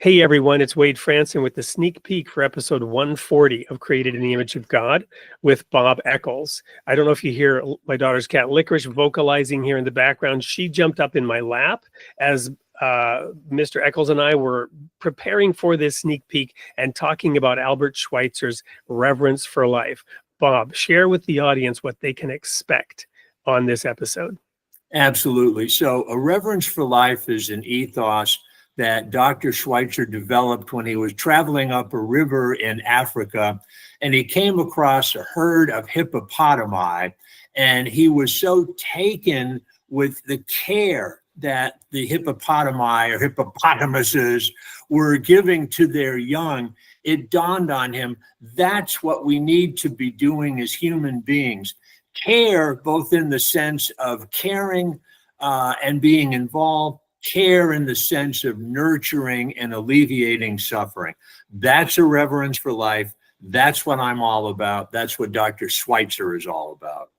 Hey everyone, it's Wade Franson with the sneak peek for episode 140 of Created in the Image of God with Bob Echols. I don't know if you hear my daughter's cat Licorice vocalizing here in the background. She jumped up in my lap as Mr. Echols and I were preparing for this sneak peek and talking about Albert Schweitzer's Reverence for Life. Bob, share with the audience what they can expect on this episode. Absolutely. So a reverence for life is an ethos that Dr. Schweitzer developed when he was traveling up a river in Africa, and he came across a herd of hippopotami, and he was so taken with the care that the hippopotami or hippopotamuses were giving to their young. It dawned on him, that's what we need to be doing as human beings. Care, both in the sense of caring and being involved, care in the sense of nurturing and alleviating suffering. That's a reverence for life. That's what I'm all about. That's what Dr. Schweitzer is all about.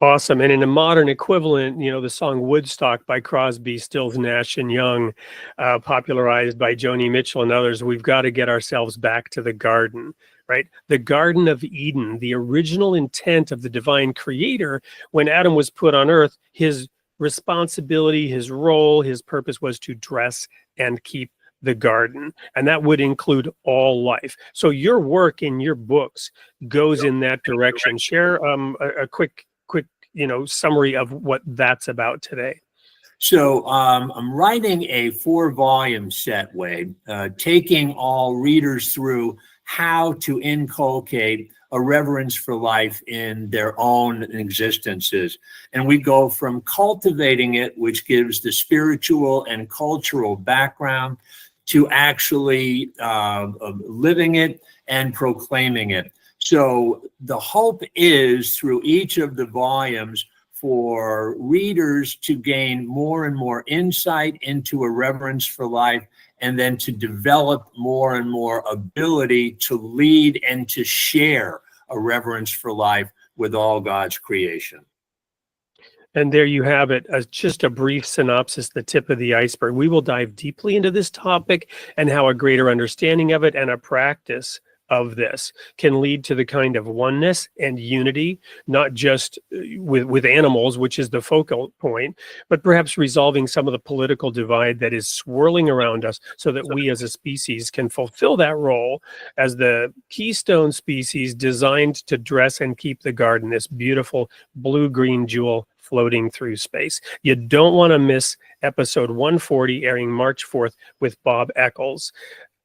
Awesome. And in a modern equivalent, the song Woodstock by Crosby, Stills, Nash and Young, popularized by Joni Mitchell and others, we've got to get ourselves back to the garden, right? The Garden of Eden, the original intent of the divine creator. When Adam was put on earth, his responsibility, his role, his purpose was to dress and keep the garden, and that would include all life. So your work in your books goes in that direction. Share a quick summary of what that's about today. So I'm writing a 4-volume set, Wade, taking all readers through how to inculcate a reverence for life in their own existences. And we go from cultivating it, which gives the spiritual and cultural background, to actually living it and proclaiming it. So the hope is through each of the volumes for readers to gain more and more insight into a reverence for life, and then to develop more and more ability to lead and to share a reverence for life with all God's creation. And there you have it, as just a brief synopsis, the tip of the iceberg. We will dive deeply into this topic and how a greater understanding of it and a practice of this can lead to the kind of oneness and unity, not just with animals, which is the focal point, but perhaps resolving some of the political divide that is swirling around us, so that we as a species can fulfill that role as the keystone species designed to dress and keep the garden, this beautiful blue-green jewel floating through space. You don't want to miss episode 140, airing March 4th with Bob Echols.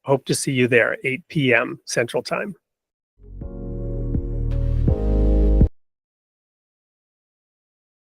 Hope to see you there, 8 p.m. Central Time.